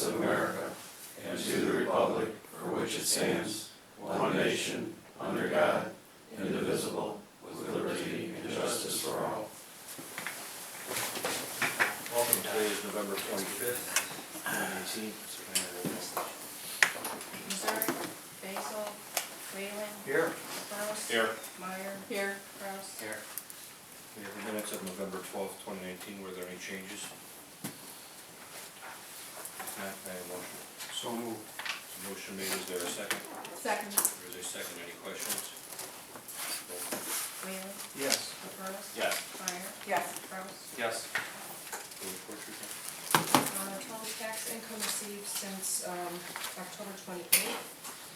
of America and to the republic for which it stands, one nation, under God, indivisible, with liberty and justice for all. Welcome. Today is November 25th, 2018. Missouri, Basil, Whalen. Here. Kraus. Here. Meyer. Here. Kraus. Here. We have the minutes of November 12th, 2019. Were there any changes? If not, may I have a motion? So moved. Motion made. Is there a second? Second. There is a second. Any questions? Roll call. Whalen. Yes. Kraus. Yes. Meyer. Yes. Kraus. Yes. Full report, Teresa? Total tax income received since October 28th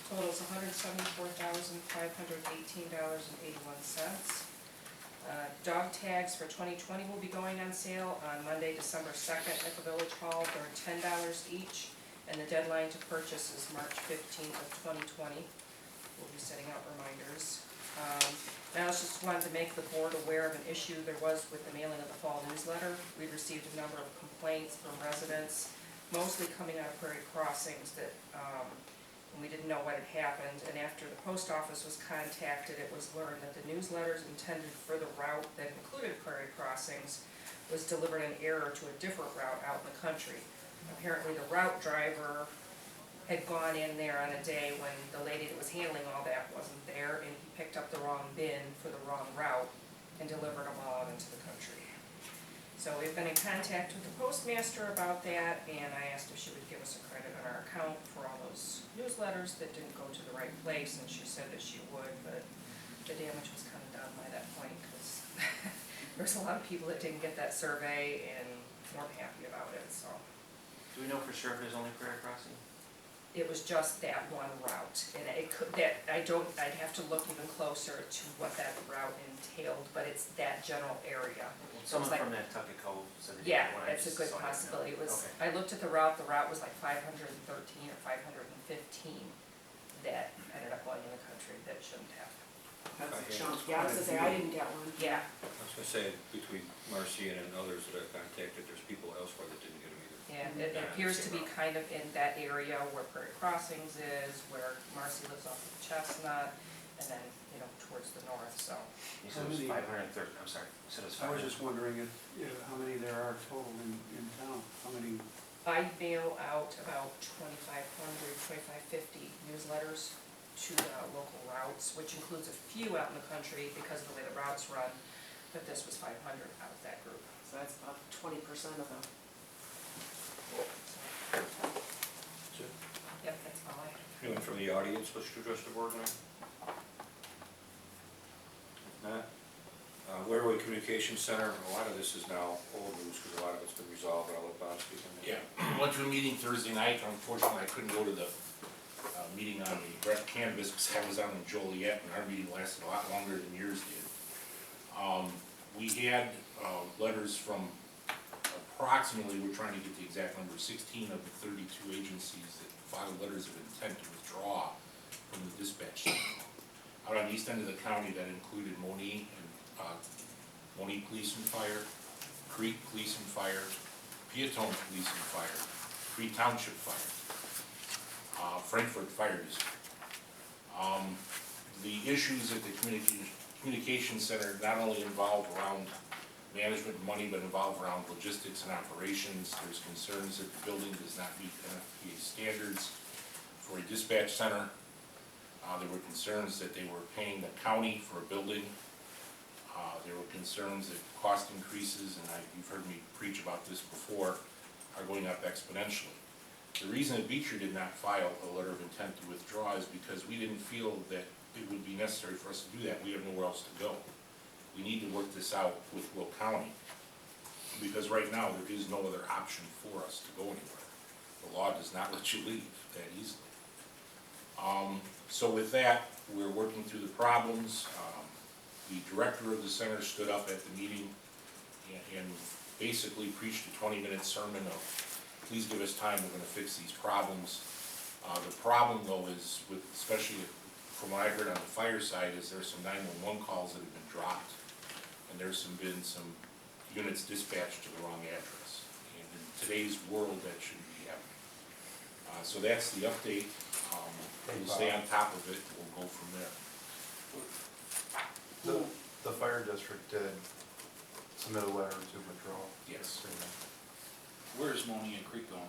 totals $174,518.81. Dog tags for 2020 will be going on sale on Monday, December 2nd at the Village Hall. They're $10 each, and the deadline to purchase is March 15th of 2020. We'll be sending out reminders. Now I just wanted to make the board aware of an issue there was with the mailing of the fall newsletter. We received a number of complaints from residents, mostly coming out of Prairie Crossings, that we didn't know what had happened. And after the post office was contacted, it was learned that the newsletters intended for the route that included Prairie Crossings was delivered in error to a different route out in the country. Apparently the route driver had gone in there on a day when the lady that was handling all that wasn't there, and he picked up the wrong bin for the wrong route and delivered them all out into the country. So we've been in contact with the postmaster about that, and I asked if she would give us a credit on our account for all those newsletters that didn't go to the right place, and she said that she would, but the damage was kind of done by that point, because there's a lot of people that didn't get that survey and weren't happy about it, so. Do we know for sure if there's only Prairie Crossing? It was just that one route, and it could, I'd have to look even closer to what that route entailed, but it's that general area. Someone like, from Nantucket Cove said that. yeah, that's a good possibility. It was, okay. I looked at the route was like 513 or 515 that ended up going in the country that shouldn't have. That's a chunk. Yeah, I was gonna say, I didn't get one. Yeah. I was going to say, between Marcy and others that I've contacted, there's people elsewhere that didn't get them either. Yeah, it appears to be kind of in that area where Prairie Crossings is, where Marcy lives off of Chestnut, and then, towards the north, so. You said it was 530, I'm sorry, you said it was I was 500. just wondering if how many there are total in town, how many? I mail out about 2,550 newsletters to local routes, which includes a few out in the country because of the way the routes run, but this was 500 out of that group. So that's about 20% of them. Yep, that's all I have. Anyone from the audience wish to address the board now? If not, Waterway Communication Center, a lot of this is now old news because a lot of it's been resolved, but I'll let Bob speak on that. Yeah, went to a meeting Thursday night. Unfortunately, I couldn't go to the meeting on the breast cannabis because I was out in Joliet, and our meeting lasted a lot longer than yours did. We had letters from approximately, we're trying to get the exact number, 16 of the 32 agencies that filed letters of intent to withdraw from the dispatch center. Out on the east end of the county, that included Moni and Moni Police and Fire, Creek Police and Fire, Peatone Police and Fire, Cree Township Fire, Frankfurt Fire District. The issues at the communication center not only involve around management and money, but involve around logistics and operations. There's concerns that the building does not meet NFPA standards for a dispatch center. There were concerns that they were paying the county for a building. There were concerns that cost increases, and you've heard me preach about this before, are going up exponentially. The reason that Beecher did not file a letter of intent to withdraw is because we didn't feel that it would be necessary for us to do that. We have nowhere else to go. We need to work this out with Will County, because right now there is no other option for us to go anywhere. The law does not let you leave that easily. So with that, we're working through the problems. The director of the center stood up at the meeting and basically preached a 20-minute sermon of, please give us time, we're going to fix these problems. The problem though is, especially from what I heard on the fire side, is there's some 911 calls that have been dropped, and there's been some units dispatched to the wrong address. And in today's world, that shouldn't be happening. So that's the update. We'll stay on top of it, we'll go from there. The fire district did submit a letter to withdraw. Yes. Where's Monia Creek going?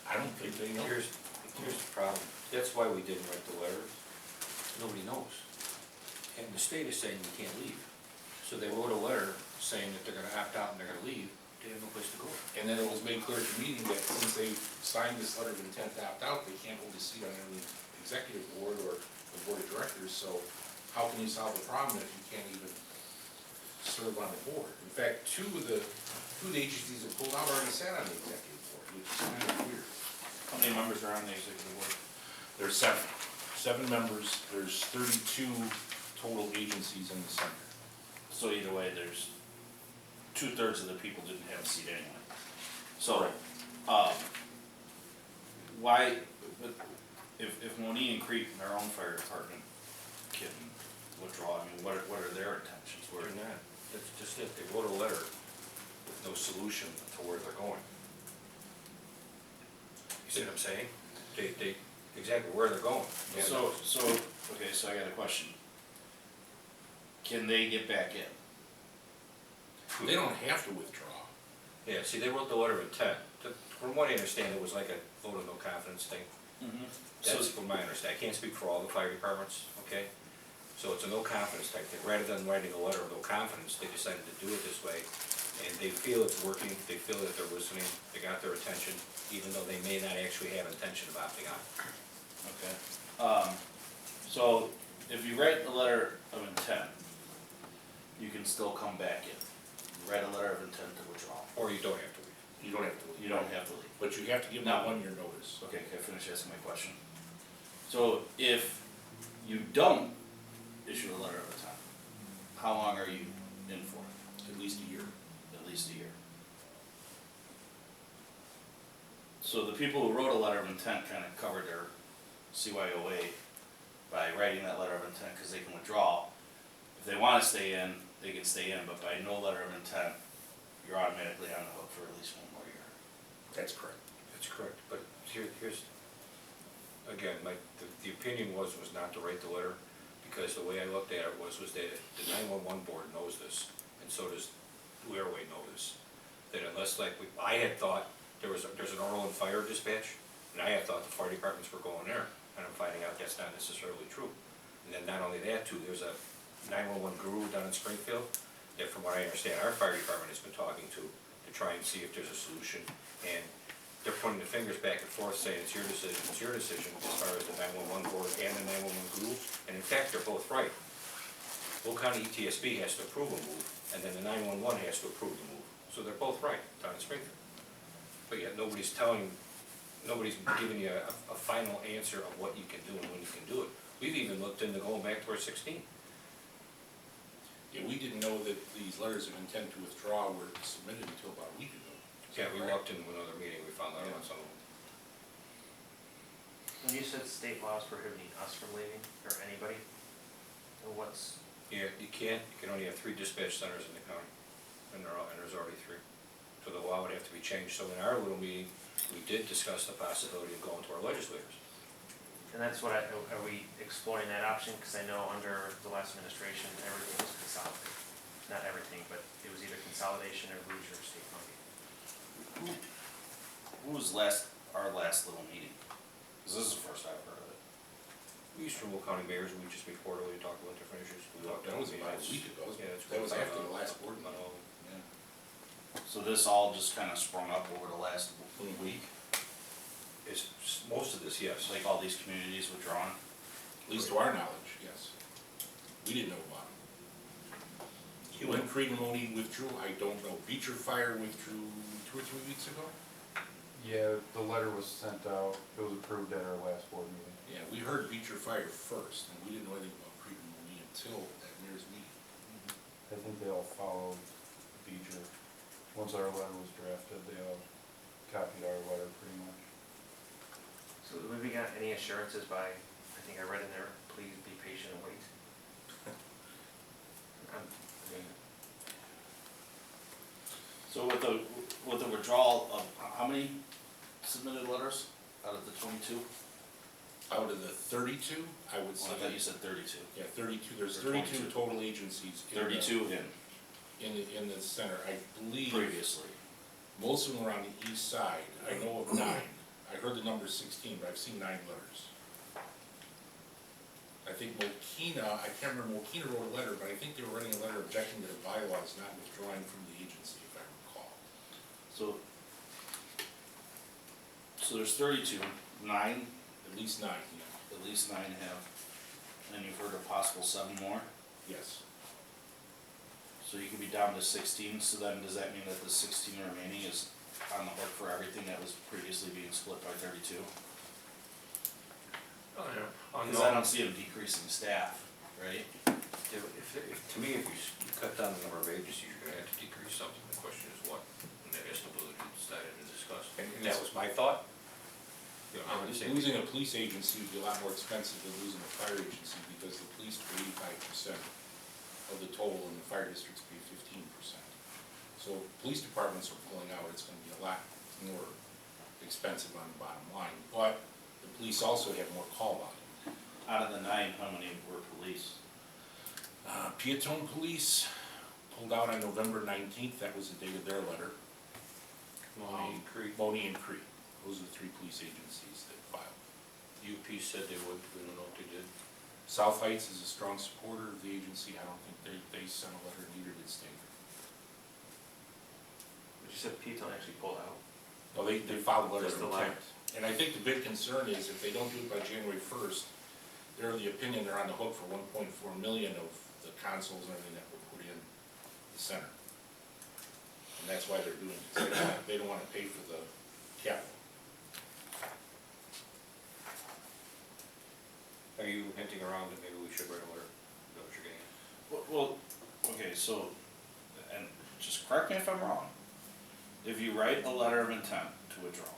I don't think they know. Here's the problem, that's why we didn't write the letter, nobody knows. And the state is saying you can't leave. So they wrote a letter saying that they're gonna opt out and they're gonna leave, they have no place to go. And then it was made clear at the meeting that since they signed this letter of intent to opt out, they can't hold a seat on any executive board or the board of directors, so how can you solve the problem if you can't even serve on the board? In fact, two of the agencies that pulled out already sat on the executive board, which is kind of weird. How many members are on the executive board? There's seven members, there's 32 total agencies in the center. So either way, there's 2/3 of the people didn't have a seat anyway. So, why, but if Monia and Creek, our own fire department, can withdraw, I mean, what are their intentions? They're not, that's just it, they wrote a letter with no solution to where they're going. You see what I'm saying? They, exactly where they're going. So, okay, so I got a question. Can they get back in? They don't have to withdraw. Yeah, see, they wrote the letter of intent. From what I understand, it was like a vote of no confidence thing. That's from my understanding. I can't speak for all the fire departments, okay? So it's a no confidence type thing. Rather than writing a letter of no confidence, they decided to do it this way. And they feel it's working, they feel that they're listening, they got their attention, even though they may not actually have intention of opting out. Okay. So if you write the letter of intent, you can still come back in. You write a letter of intent to withdraw. Or you don't have to leave. You don't have to leave. You don't have to leave. But you have to give them No. a 1-year notice. Okay, can I finish asking my question? So if you don't issue a letter of intent, how long are you in for? At least a year. At least a year. So the people who wrote a letter of intent kind of covered their CYOA by writing that letter of intent because they can withdraw. If they want to stay in, they can stay in, but by no letter of intent, you're automatically on the hook for at least 1 more year. That's correct. That's correct, but here's, again, the opinion was not to write the letter, because the way I looked at it was that the 911 board knows this, and so does the airway know this. That unless, I had thought there's an Orland fire dispatch, and I had thought the fire departments were going there, and I'm finding out that's not necessarily true. And then not only that too, there's a 911 guru down in Springfield, that from what I understand, our fire department has been talking to try and see if there's a solution, and they're pointing the fingers back and forth saying it's your decision as far as the 911 board and the 911 group, and in fact, they're both right. Will County ETSB has to approve a move, and then the 911 has to approve the move, so they're both right down in Springfield. But yet nobody's giving you a final answer of what you can do and when you can do it. We've even looked into going back to our 16. Yeah, we didn't know that these letters of intent to withdraw were submitted until about a week ago. Yeah, we walked into another meeting, we found out about some of them. When you said state laws prohibiting us from leaving, or anybody, or what's, Yeah, you can only have 3 dispatch centers in the county, and there's already 3. So the law would have to be changed. So in our little meeting, we did discuss the possibility of going to our legislators. and that's what are we exploring that option? Cause I know under the last administration, everything was consolidated. Not everything, but it was either consolidation or lose your state money. Who was our last little meeting? Because this is the first I've heard of it. We used to Will County mayors, we just meet quarterly to talk about different issues. We walked That down was the about a meetings. week ago. Yeah, that's That was about after the last board about meeting. all of them. So this all just kind of sprung up over the last week? It's most of this, yes. Like all these communities withdrawn? At least to our knowledge, yes. We didn't know about it. When Creed and Mooney withdrew, I don't know. Beecher Fire withdrew 2 or 3 weeks ago? Yeah, the letter was sent out, it was approved at our last board meeting. Yeah, we heard Beecher Fire first, and we didn't know anything about Creed and Mooney until that mayor's meeting. I think they all followed Beecher. Once our letter was drafted, they all copied our letter pretty much. So have we got any assurances by, I think I read in there, please be patient and wait? I mean, So with the withdrawal of, how many submitted letters? out of the 22? Out of the 32, I would Well, say. I thought you said 32. Yeah, 32, there's Or 32 22. total agencies. in the- 32 In the center, I believe. previously. Most of them are on the east side, I know of 9. I heard the number 16, but I've seen 9 letters. I think Mokina, I can't remember, Mokina wrote a letter, but I think they were writing a letter objecting to the bylaws not withdrawing from the agency, if I recall. So there's 32, 9, At least 9, yeah, at least 9 have, and you've heard of possible 7 more? yes. So you could be down to 16, so then does that mean that the 16 remaining is on the hook for everything that was previously being split by 32? Because I don't see them decreasing staff, right? To me, if you cut down the number of agencies, you're gonna have to decrease something. The question is what, and that has to be decided and discussed. And that was my thought. You know, I'm just saying. Losing a police agency would be a lot more expensive than losing a fire agency, because the police pay 85% of the total, and the fire districts pay 15%. So if police departments are pulling out, it's gonna be a lot more expensive on the bottom line, but the police also have more call volume. Out of the 9, how many were police? Peatone Police pulled out on November 19th, that was the date of their letter. Mooney and Creek. Mooney and Cree, those are the 3 police agencies that filed. UP said they would, we don't know if they did. South Heights is a strong supporter of the agency, I don't think they sent a letter, neither did Stanford. But you said Peatone actually pulled out. No, they filed a letter Just of the letter. intent. And I think the big concern is if they don't do it by January 1st, they're of the opinion they're on the hook for 1.4 million of the consoles and everything that were put in the center. And that's why they're doing it, they don't wanna pay for the capital. Are you hinting around that maybe we should write a letter? Is that what you're getting at? Well, okay, so, and just correct me if I'm wrong. If you write a letter of intent to withdraw,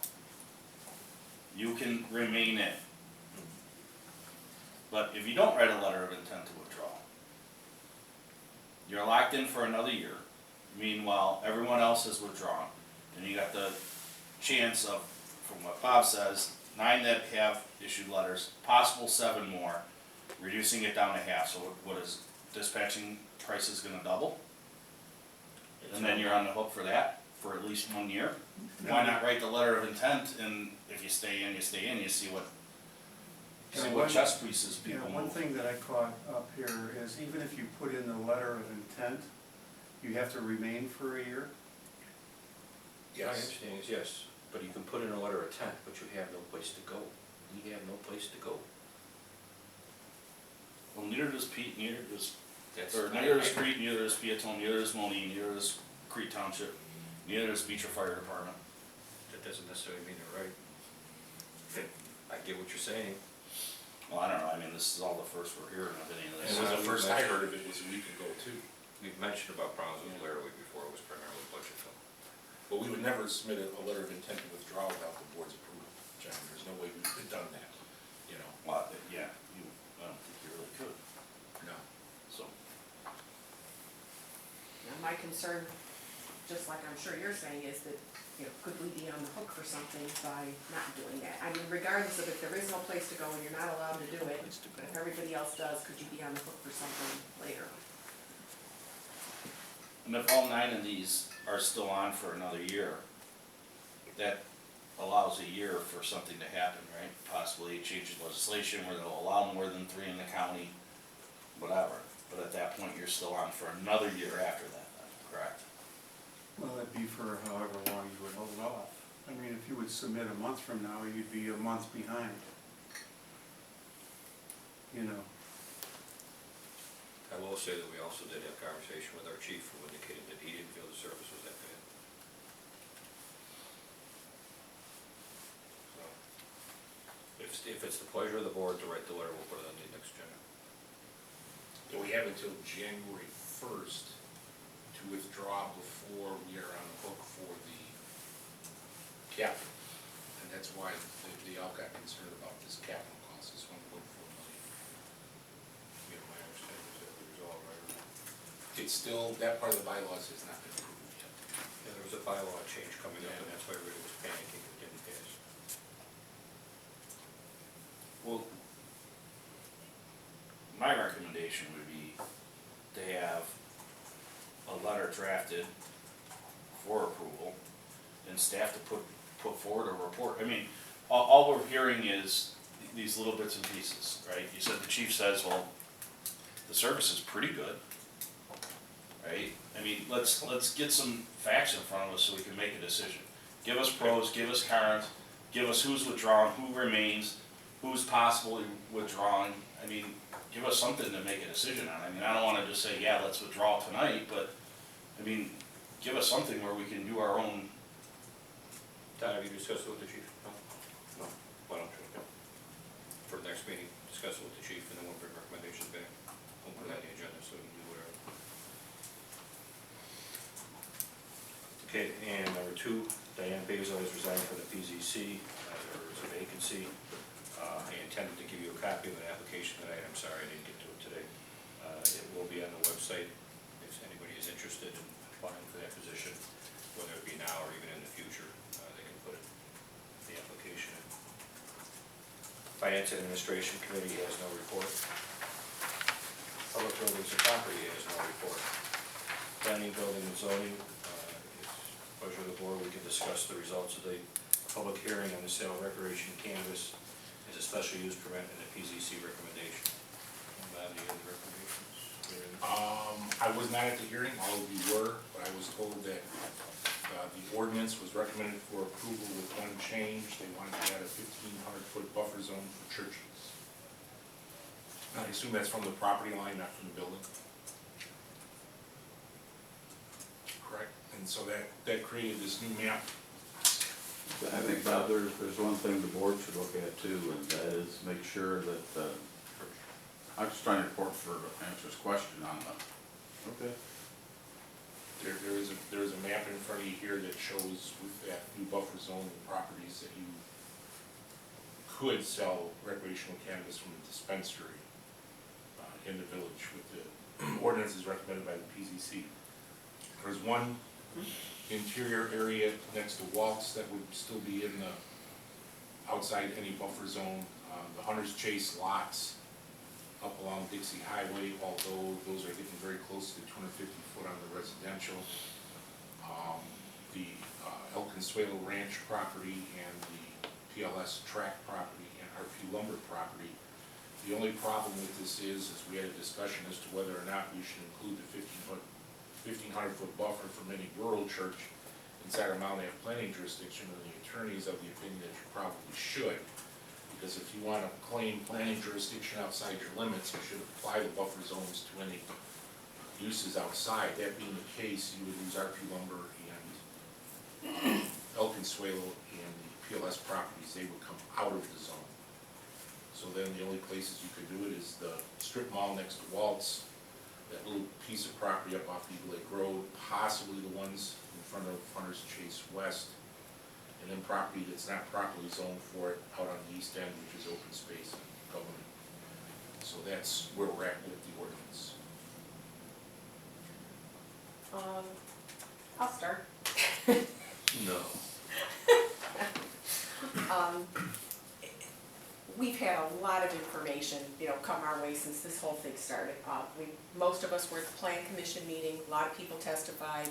you can remain in. But if you don't write a letter of intent to withdraw, you're locked in for another year. Meanwhile, everyone else has withdrawn, and you got the chance of, from what Bob says, 9 that have issued letters, possible 7 more, reducing it down to half. So what is dispatching prices gonna double? And then you're on the hook for that, for at least 1 year? Why not write the letter of intent, and if you stay in, you stay in, you see what chess pieces You know, people one move. thing that I caught up here is even if you put in the letter of intent, you have to remain for a year. My understanding is yes, but you can put in a letter of intent, but you have no place to go. We have no place to go. Well, neither does Pete, neither does, That's- or neither does Crete, neither does Peatone, neither does Mooney, neither does Crete Township, neither does Beecher Fire Department. That doesn't necessarily mean they're right. I get what you're saying. Well, I don't know, I mean, this is all the first we're hearing of any of And this. it was the first I heard of it was a week ago too. We've mentioned about problems with Laramie before, it was primarily budget fill. But we would never submit a letter of intent to withdraw without the board's approval, John, there's no way we could have done that, you know, Well, yeah, I don't think you really could, no. so. Now, my concern, just like I'm sure you're saying, is that, you know, could we be on the hook for something by not doing that? I mean, regardless of if there is no place to go and you're not allowed to do it, but if everybody else does, could you be on the hook for something later? And if all 9 of these are still on for another year, that allows a year for something to happen, right? Possibly change in legislation where they'll allow more than 3 in the county, whatever. But at that point, you're still on for another year after that, then, correct? Well, that'd be for however long you would hold off. I mean, if you would submit a month from now, you'd be a month behind. You know, I will say that we also did have a conversation with our chief who indicated that he didn't feel the service was that bad. So, if it's the pleasure of the board to write the letter, we'll put it on the next agenda. So we have until January 1st to withdraw before we are on the hook for the capital. And that's why they all got concerned about this capital cost, this 1.4 million. You know, my understanding is that it was all right. It's still, that part of the bylaws has not been approved yet. Yeah, there was a bylaw change coming up, and that's why everybody was panicking and didn't pass. Well, my recommendation would be to have a letter drafted for approval and staff to put forward a report. I mean, all we're hearing is these little bits and pieces, right? You said, the chief says, well, the service is pretty good, right? I mean, let's get some facts in front of us so we can make a decision. Give us pros, give us cons, give us who's withdrawn, who remains, who's possibly withdrawing. I mean, give us something to make a decision on. I mean, I don't wanna just say, yeah, let's withdraw tonight, but, I mean, give us something where we can do our own. Todd, have you discussed it with the chief? No? No? Why don't you, for the next meeting, discuss it with the chief, and then we'll bring recommendations back. We'll put that on the agenda, so we can do whatever. Okay, and number 2, Diane Basil has resigned from the PZC, there is a vacancy. I intended to give you a copy of an application tonight, I'm sorry I didn't get to it today. It will be on the website, if anybody is interested in applying for that position, whether it be now or even in the future, they can put the application in. Finance and Administration Committee has no report. Public Buildings and Property has no report. Planning, Building and Zoning, it's pleasure of the board, we can discuss the results of the public hearing on the sale of recreation cannabis as a special use permit and the PZC recommendation. Bob, do you have the recommendations? I was not at the hearing, all of you were, but I was told that the ordinance was recommended for approval with one change. They wanted to add a 1,500-foot buffer zone for churches. I assume that's from the property line, not from the building. Correct. And so that created this new map. I think, Bob, there's one thing the board should look at too, and that is make sure that, I'm just trying to report for answer his question on the, okay. There is a map in front of you here that shows with that new buffer zone the properties that you could sell recreational cannabis from the dispensary in the village with the ordinances recommended by the PZC. There's one interior area next to Waltz that would still be in the outside any buffer zone. The Hunter's Chase lots up along Dixie Highway, although those are getting very close to 250 foot on the residential. The El Consuelo Ranch property and the PLS track property and RP Lumber property. The only problem with this is we had a discussion as to whether or not we should include the 1,500 foot buffer from any rural church inside our Mount Ave planning jurisdiction, and the attorney is of the opinion that you probably should. Because if you want to claim planning jurisdiction outside your limits, you should apply the buffer zones to any uses outside. That being the case, you would lose RP Lumber and El Consuelo and the PLS properties. They would come out of the zone. So then the only places you could do it is the strip mall next to Waltz, that little piece of property up off Eagle Lake Road, possibly the ones in front of Hunter's Chase West, and then property that's not properly zoned for it out on the east end, which is open space and government. So that's where we're at with the ordinance. I'll start. No. We've had a lot of information, come our way since this whole thing started. Most of us were at the Plan Commission meeting, a lot of people testified.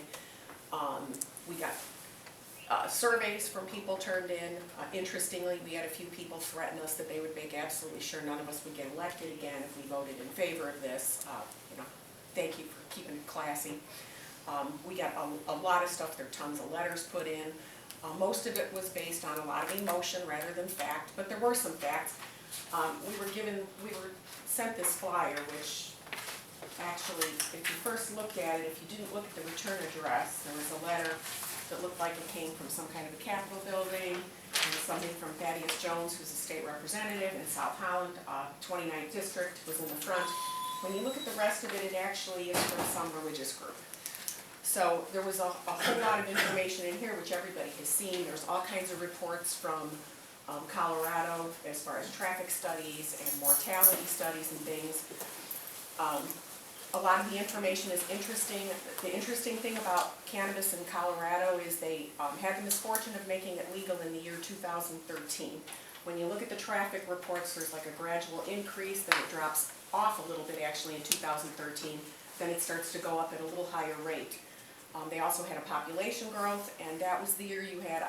We got surveys from people turned in. Interestingly, we had a few people threaten us that they would make absolutely sure none of us would get elected again if we voted in favor of this. Thank you for keeping it classy. We got a lot of stuff, there are tons of letters put in. Most of it was based on a lot of emotion rather than fact, but there were some facts. We were sent this flyer, which actually, if you first looked at it, if you didn't look at the return address, there was a letter that looked like it came from some kind of a Capitol building. It was something from Thaddeus Jones, who's a state representative in South Holland, 29th District, was in the front. When you look at the rest of it, it actually is from some religious group. So there was a whole lot of information in here, which everybody has seen. There's all kinds of reports from Colorado as far as traffic studies and mortality studies and things. A lot of the information is interesting. The interesting thing about cannabis in Colorado is they had the misfortune of making it legal in the year 2013, When you look at the traffic reports, there's like a gradual increase, then it drops off a little bit actually in 2013, then it starts to go up at a little higher rate. They also had a population growth, and that was the year you had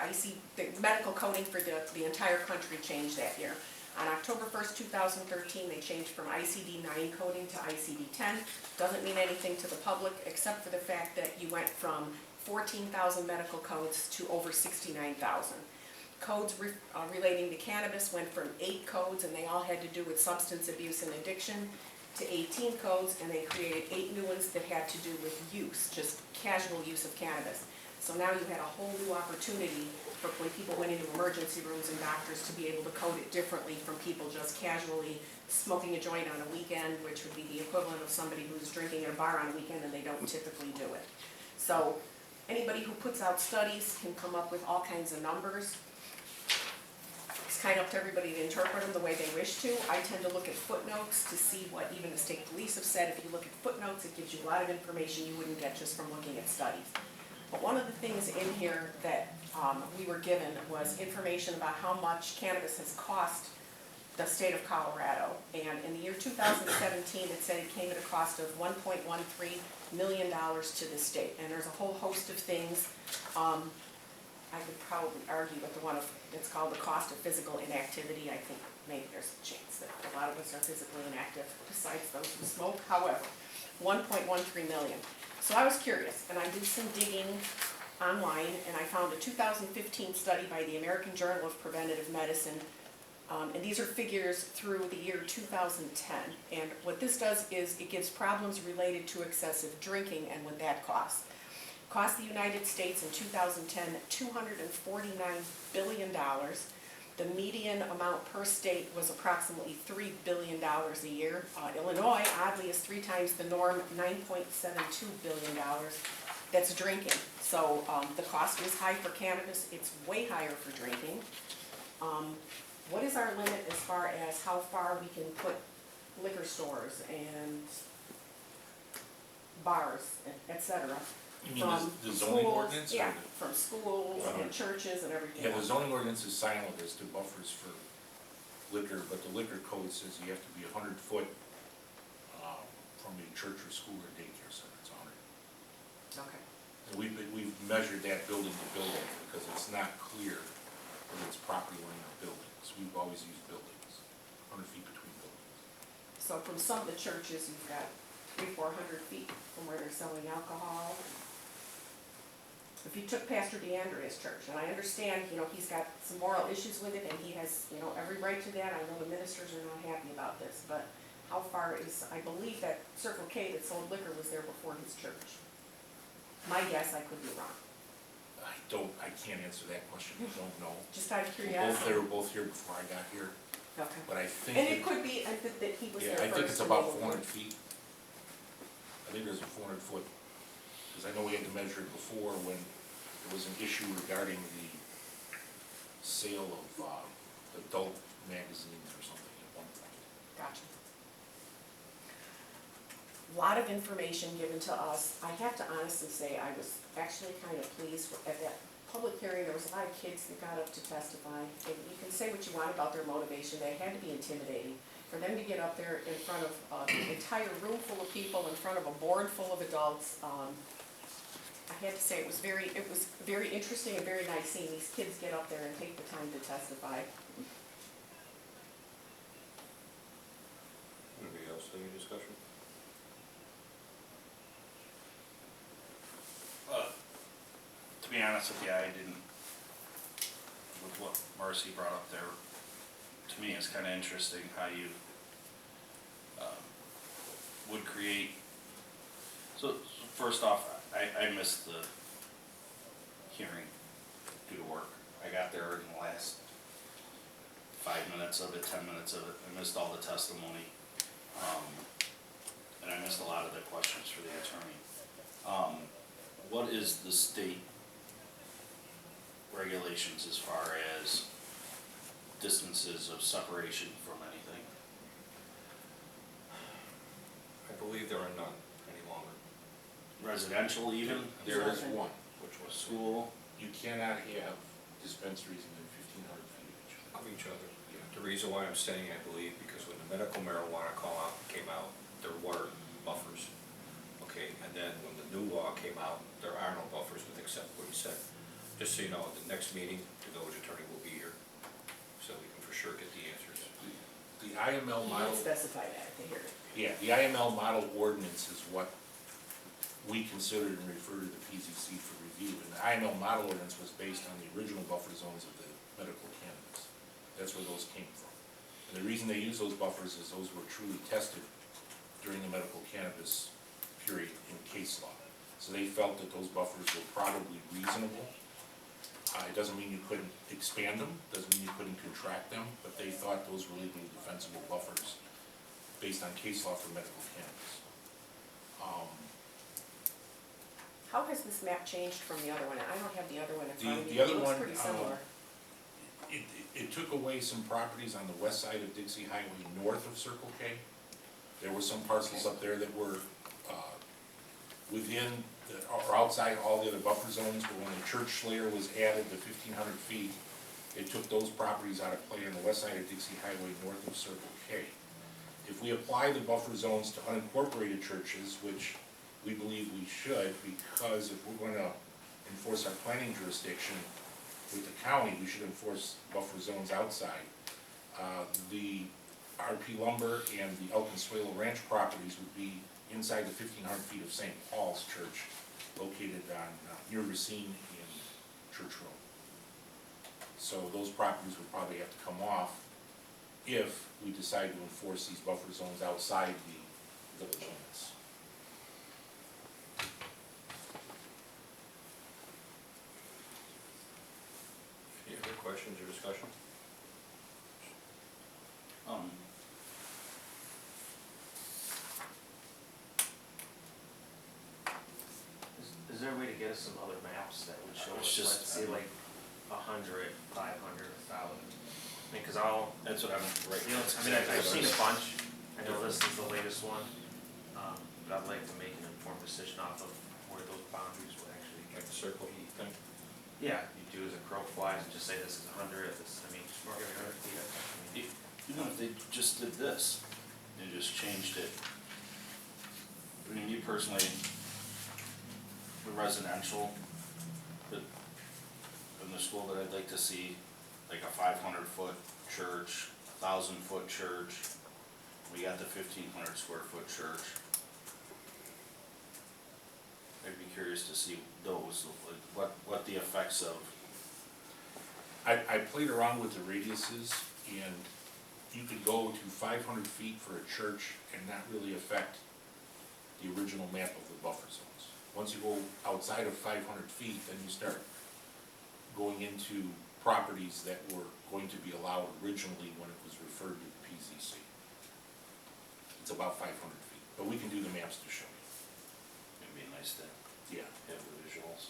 the medical coding for the entire country changed that year. On October 1st, 2013, they changed from ICD-9 coding to ICD-10. Doesn't mean anything to the public, except for the fact that you went from 14,000 medical codes to over 69,000. Codes relating to cannabis went from 8 codes, and they all had to do with substance abuse and addiction, to 18 codes, and they created 8 new ones that had to do with use, just casual use of cannabis. So now you had a whole new opportunity for when people went into emergency rooms and doctors to be able to code it differently from people just casually smoking a joint on a weekend, which would be the equivalent of somebody who's drinking at a bar on a weekend and they don't typically do it. So anybody who puts out studies can come up with all kinds of numbers. It's kind of up to everybody to interpret them the way they wish to. I tend to look at footnotes to see what even the state police have said. If you look at footnotes, it gives you a lot of information you wouldn't get just from looking at studies. But one of the things in here that we were given was information about how much cannabis has cost the state of Colorado. And in the year 2017, it said it came at a cost of $1.13 million to the state. And there's a whole host of things. I could probably argue with the one of, it's called the cost of physical inactivity. I think maybe there's a chance that a lot of us are physically inactive besides those who smoke. However, 1.13 million. So I was curious, and I did some digging online, and I found a 2015 study by the American Journal of Preventive Medicine, and these are figures through the year 2010. And what this does is it gives problems related to excessive drinking and what that costs. Cost the United States in 2010 $249 billion. The median amount per state was approximately $3 billion a year. Illinois, oddly, is 3 times the norm, $9.72 billion. That's drinking. So the cost is high for cannabis. It's way higher for drinking. What is our limit as far as how far we can put liquor stores and bars, etc.? You mean the zoning ordinance? Yeah, from schools and churches and everything Yeah, the else. zoning ordinance is silent as to buffers for liquor, but the liquor code says you have to be 100 foot from a church or school or daycare center. It's 100. Okay. And we've measured that building to building because it's not clear whether it's property line or buildings. We've always used buildings, 100 feet between buildings. So from some of the churches, you've got 300-400 feet from where they're selling alcohol. If you took Pastor DeAndrea's church, and I understand, he's got some moral issues with it, and he has, every right to that. I know the ministers are not happy about this, but how far is, I believe that Circle K that sold liquor was there before his church. My guess, I could be wrong. I can't answer that question, I don't know. Just out of curiosity. They were both here before I got here, Okay. but I think. And it could be that he was there Yeah, I first. think it's and about they were- 400 feet. I think there's a 400 foot, because I know we had to measure it before when there was an issue regarding the sale of adult magazines or something at one point. Gotcha. Lot of information given to us. I have to honestly say, I was actually kind of pleased at that public hearing. There was a lot of kids that got up to testify. And you can say what you want about their motivation. They had to be intimidating. For them to get up there in front of an entire room full of people, in front of a board full of adults, I had to say it was very interesting and very nice seeing these kids get up there and take the time to testify. Anybody else, any discussion? To be honest with you, I didn't, with what Marcy brought up there, to me, it's kind of interesting how you would create. So first off, I missed the hearing due to work. I got there in the last 5 minutes of it, 10 minutes of it. I missed all the testimony, and I missed a lot of the questions for the attorney. What is the state regulations as far as distances of separation from anything? I believe there are none any longer. Residential even? There is one, Which was School? you cannot have dispensaries within 1,500 feet of each other. of each other. You The reason why I'm saying I believe, because when the medical marijuana came out, there were buffers. Okay, and then when the new law came out, there are no buffers, with except what you said. Just so you know, at the next meeting, the village attorney will be here, so we can for sure get the answers. The IML You model, might specify that at the hearing. yeah, the IML model ordinance is what we considered and referred to the PZC for review. And the IML model ordinance was based on the original buffer zones of the medical cannabis. That's where those came from. And the reason they use those buffers is those were truly tested during the medical cannabis period in case law. So they felt that those buffers were probably reasonable. It doesn't mean you couldn't expand them, doesn't mean you couldn't contract them, but they thought those were legally defensible buffers based on case law for medical cannabis. How has this map changed from the other one? I don't have the other one in front of me. The other It looks one, pretty similar. It took away some properties on the west side of Dixie Highway north of Circle K. There were some parcels up there that were within, or outside all the other buffer zones, but when the church slayer was added to 1,500 feet, it took those properties out of play on the west side of Dixie Highway north of Circle K. If we apply the buffer zones to unincorporated churches, which we believe we should, because if we're going to enforce our planning jurisdiction with the county, we should enforce buffer zones outside. The RP Lumber and the El Consuelo Ranch properties would be inside the 1,500 feet of St. Paul's Church, located on, near Racine and Church Road. So those properties would probably have to come off if we decide to enforce these buffer zones outside the village limits. Any other questions or discussion? Is there a way to get us some other maps that would show It's us, just- let's say like 100, 500, 1,000? I mean, cause I'll, That's what I'm right. you know, I mean, I've seen a bunch, I know this is the latest one, but I'd like to make an informed decision off of where those boundaries would actually. Like the circle heat thing? Yeah, you do as a crow flies and just say this is 100, this, I mean, just mark every 100 feet. I mean, Even if they just did this, they just changed it. I mean, me personally, the residential, but in the school that I'd like to see, like a 500-foot church, 1,000-foot church. We got the 1,500 square foot church. I'd be curious to see those, like what the effects of. I played around with the radiuses, and you could go to 500 feet for a church and not really affect the original map of the buffer zones. Once you go outside of 500 feet, then you start going into properties that were going to be allowed originally when it was referred to the PZC. It's about 500 feet, but we can do the maps to show you. It'd be nice to Yeah. have the visuals.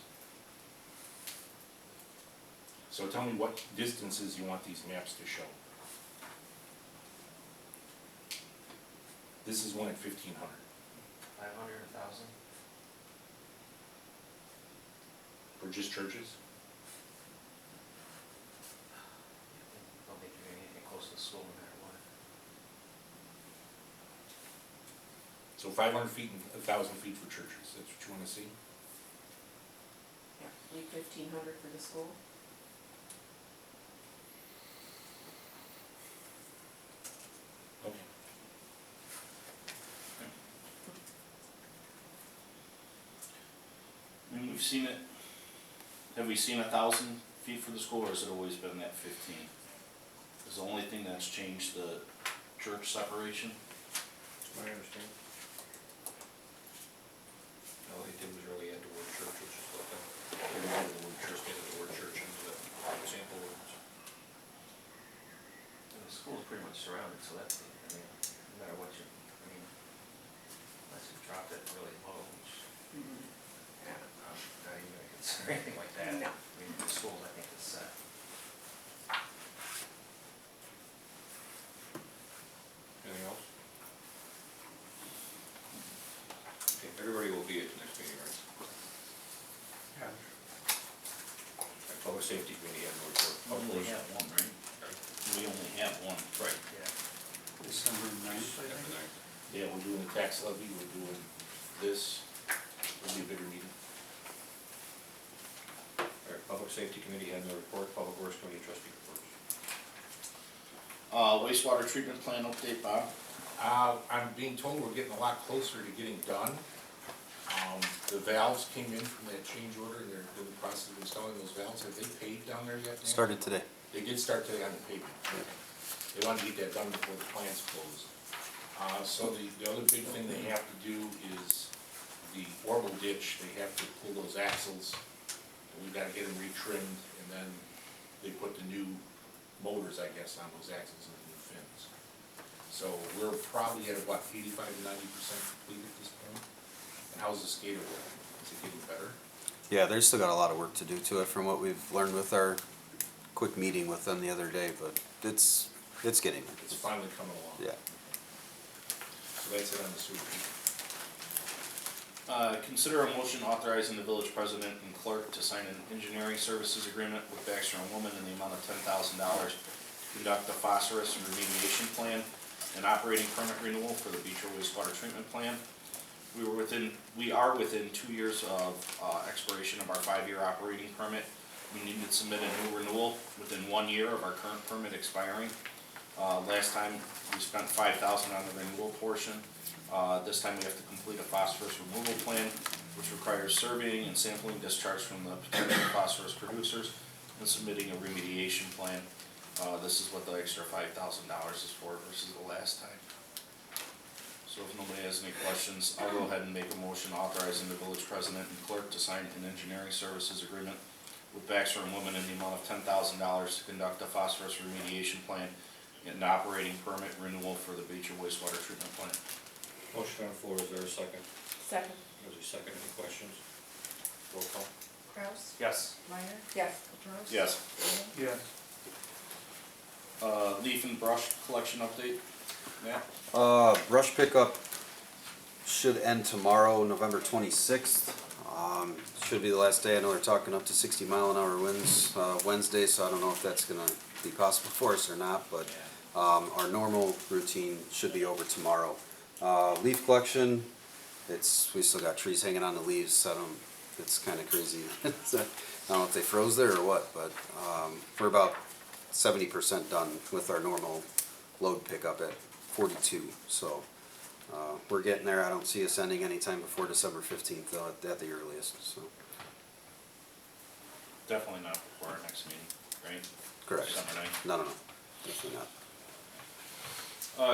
So tell me what distances you want these maps to show. This is one at 1,500. 500, 1,000? For just churches? I don't think you're gonna get anything close to the school no matter what. So 500 feet and 1,000 feet for churches, that's what you wanna see? Yeah, leave 1,500 for the school. Okay. I mean, we've seen it, have we seen 1,000 feet for the school, or has it always been that 15? Is the only thing that's changed the church separation? That's my understanding. All they did was really add the word church, which is what they added the word church, added the word church into the example words. And the school's pretty much surrounded, so that's, I mean, no matter what you, I mean, unless you dropped it really low, which, Yeah. I'm not even gonna consider anything like that. No. I mean, the schools, I think, is set. Anything else? Okay, everybody will be at the next meeting, right? Yeah. Public Safety Committee had no report. Only have one, right? We only have one. Right. Yeah. December 9th, I think. Yeah, we're doing the tax levy, we're doing this, it'll be a bigger meeting. All right, Public Safety Committee had no report, Public Works Committee trustee reports. Wastewater treatment plan update, Bob? I'm being told we're getting a lot closer to getting done. The valves came in from that change order, and they're in the process of installing those valves. Have they paved down there yet? Nancy? Started today. They did start today on the pavement. They wanted to get that done before the plant's closed. So the other big thing they have to do is the orbital ditch, they have to pull those axles. And we've gotta get them retrimmed, and then they put the new motors, I guess, on those axles and the new fins. So we're probably at about 85 to 90% complete at this point. And how's the skater working? Is it getting better? Yeah, they've still got a lot of work to do to it from what we've learned with our quick meeting with them the other day, but it's getting there. It's finally coming along. Yeah. So that's it on the sewer. Consider a motion authorizing the village president and clerk to sign an engineering services agreement with Baxter and Woman in the amount of $10,000 to conduct a phosphorus remediation plan and operating permit renewal for the Beecher wastewater treatment plant. We are within 2 years of expiration of our 5-year operating permit. We need to submit a new renewal within 1 year of our current permit expiring. Last time, we spent $5,000 on the renewal portion. This time we have to complete a phosphorus removal plan, which requires surveying and sampling discharge from the potential phosphorus producers and submitting a remediation plan. This is what the extra $5,000 is for versus the last time. So if nobody has any questions, I'll go ahead and make a motion authorizing the village president and clerk to sign an engineering services agreement with Baxter and Woman in the amount of $10,000 to conduct a phosphorus remediation plan and operating permit renewal for the Beecher wastewater treatment plant. Motion on the floor, is there a second? Second. There's a second, any questions? Roll call. Kraus? Yes. Meyer? Yes. Capros? Yes. Wheeler? Yes. Leaf and brush collection update, Matt? Brush pickup should end tomorrow, November 26th. Should be the last day. I know they're talking up to 60-mile-an-hour winds Wednesday, so I don't know if that's gonna be possible for us or not, but our normal routine should be over tomorrow. Leaf collection, we still got trees hanging on the leaves. It's kind of crazy. I don't know if they froze there or what, but we're about 70% done with our normal load pickup at 42. So we're getting there. I don't see us ending anytime before December 15th, though, at the earliest. So Definitely not before our next meeting, right? correct. December 9th. No, definitely not.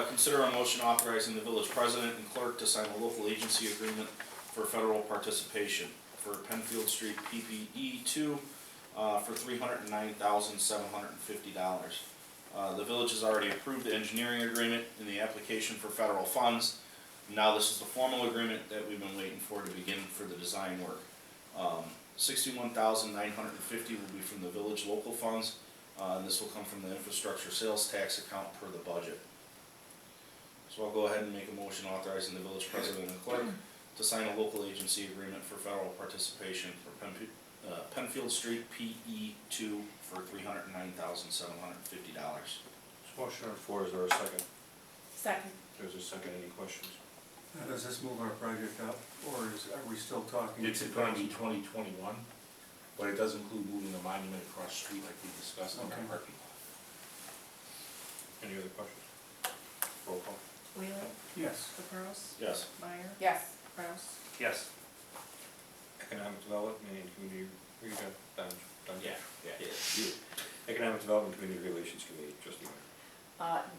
Consider a motion authorizing the village president and clerk to sign a local agency agreement for federal participation for Penfield Street PPE 2 for $309,750. The village has already approved the engineering agreement in the application for federal funds. Now this is the formal agreement that we've been waiting for to begin for the design work. $61,950 will be from the village local funds. And this will come from the infrastructure sales tax account per the budget. So I'll go ahead and make a motion authorizing the village president and clerk to sign a local agency agreement for federal participation for Penfield Street PE2 for $309,750. Motion on the floor, is there a second? Second. There's a second, any questions? Now, does this move our project up, or are we still talking? It's going to be 2021, but it does include moving the monument across the street like we discussed in our Okay. parking lot. Any other questions? Roll call. Wheeler? Yes. Capros? Yes. Meyer? Yes. Kraus? Yes. Economic Development and Community, were you done? Yeah. Economic Development and Community Relations Committee, trustee Meyer.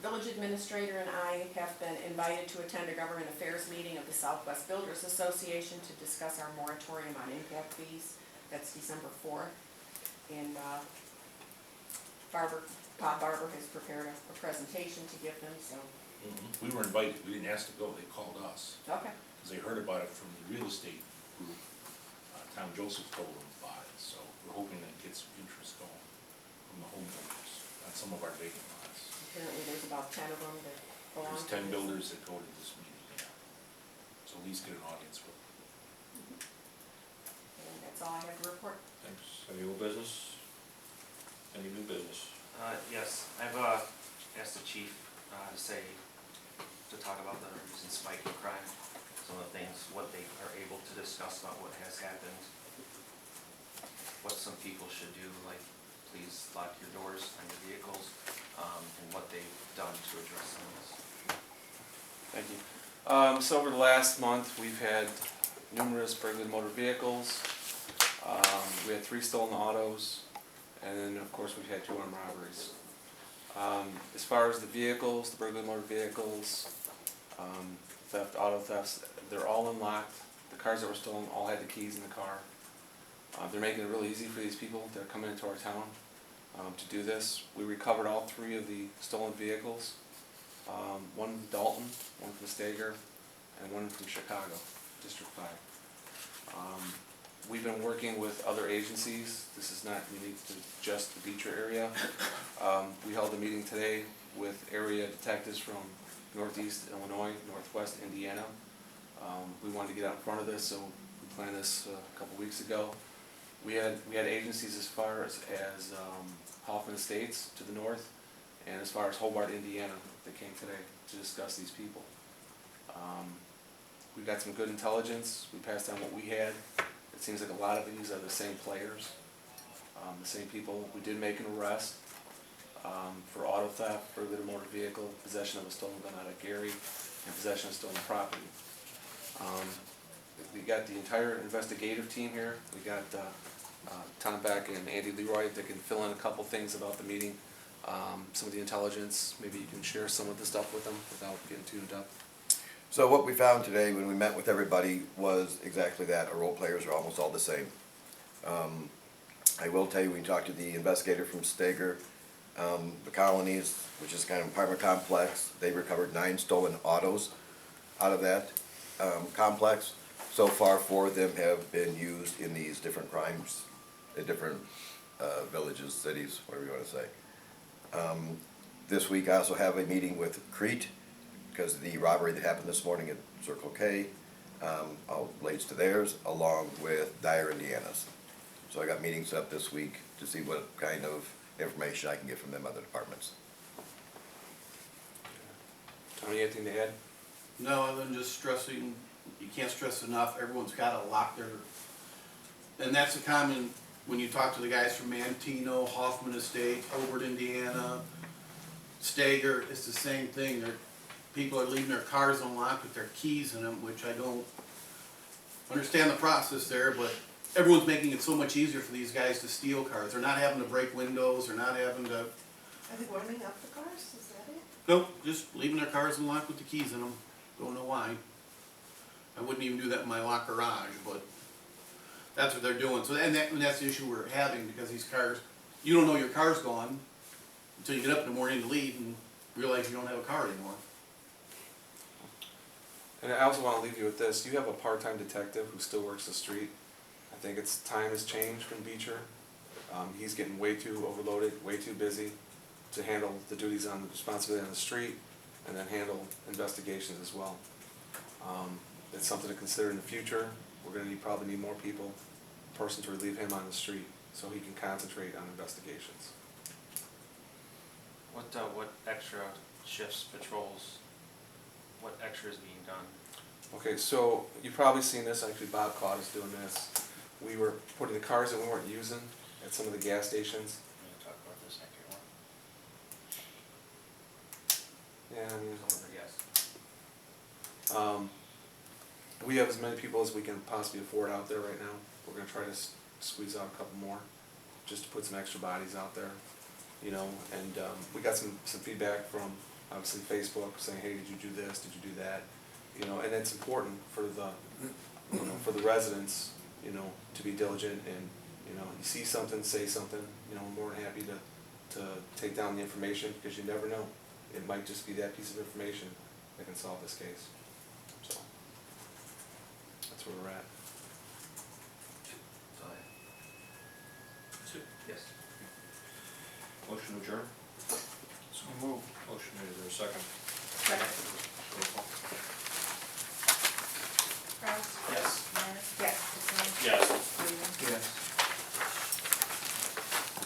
Village administrator and I have been invited to attend a government affairs meeting of the Southwest Builders Association to discuss our moratorium on impact fees. That's December 4th. And Bob Barber has prepared a presentation to give them, so. We were invited, we didn't ask to go, they called us, Okay. because they heard about it from the real estate group. Tom Joseph told them about it, so we're hoping that gets some interest going from the homeowners on some of our vacant lots. Apparently there's about 10 of them that belong to There's 10 this. builders that go to this meeting, yeah. So at least get an audience with them. And that's all I have to report. Thanks. Any old business? Any new business? Yes, I have a recent spike in crime. Some of the things, what they are able to discuss about what has happened, what some people should do, like please lock your doors on your vehicles, and what they've done to address some of this. Thank you. So over the last month, we've had numerous burglary motor vehicles. We had 3 stolen autos, and then of course we've had 2 armed robberies. As far as the vehicles, the burglary motor vehicles, theft, auto thefts, they're all unlocked. The cars that were stolen all had the keys in the car. They're making it really easy for these people that are coming into our town to do this. We recovered all 3 of the stolen vehicles. One from Dalton, one from Stager, and one from Chicago, District 5. We've been working with other agencies. This is not unique to just the Beecher area. We held a meeting today with area detectives from Northeast Illinois, Northwest Indiana. We wanted to get out in front of this, so we planned this a couple weeks ago. We had agencies as far as Hoffman Estates to the north, and as far as Hobart, Indiana, that came today to discuss these people. We got some good intelligence. We passed on what we had. It seems like a lot of these are the same players, the same people. We did make an arrest for auto theft, burglary of a motor vehicle, possession of a stolen gun out of Gary, and possession of stolen property. We got the entire investigative team here. We got Tom Beck and Andy Leroy that can fill in a couple things about the meeting. Some of the intelligence, maybe you can share some of the stuff with them without getting too in-depth. So what we found today when we met with everybody was exactly that. Our role players are almost all the same. I will tell you, we talked to the investigator from Stager, the Colonies, which is kind of an apartment complex. They recovered 9 stolen autos out of that complex. So far, 4 of them have been used in these different crimes, in different villages, cities, whatever you want to say. This week I also have a meeting with Crete, because of the robbery that happened this morning at Circle K, all relates to theirs, along with Dyer, Indiana's. So I got meetings up this week to see what kind of information I can get from them other departments. Tony, anything to add? No, other than just stressing, you can't stress enough, everyone's gotta lock their, and that's a common, when you talk to the guys from Mantino, Hoffman Estates, Hobart, Indiana, Stager, it's the same thing. People are leaving their cars unlocked with their keys in them, which I don't understand the process there, but everyone's making it so much easier for these guys to steal cars. They're not having to break windows, they're not having to, Are they warming up the cars, is that it? nope, just leaving their cars unlocked with the keys in them. Don't know why. I wouldn't even do that in my locked garage, but that's what they're doing. So, and that's the issue we're having, because these cars, you don't know your car's gone until you get up in the morning to leave and realize you don't have a car anymore. And I also want to leave you with this. You have a part-time detective who still works the street. I think it's time has changed from Beecher. He's getting way too overloaded, way too busy to handle the duties on the responsibility on the street, and then handle investigations as well. It's something to consider in the future. We're going to probably need more people, a person to relieve him on the street so he can concentrate on investigations. What extra shifts, patrols, what extra is being done? Okay, so you've probably seen this. Actually, Bob caught us doing this. We were putting the cars that we weren't using at some of the gas stations. I'm gonna talk about this next year. Yeah, I mean, Yes. we have as many people as we can possibly afford out there right now. We're going to try to squeeze out a couple more, just to put some extra bodies out there, you know. And we got some feedback from obviously Facebook saying, hey, did you do this? Did you do that? You know, and it's important for the residents, you know, to be diligent, and you know, you see something, say something. You know, I'm more than happy to take down the information, because you never know. It might just be that piece of information that can solve this case. So that's where we're at. Yes. Motion to adjourn? So move. Motion made, is there a second? Second. Roll call. Kraus,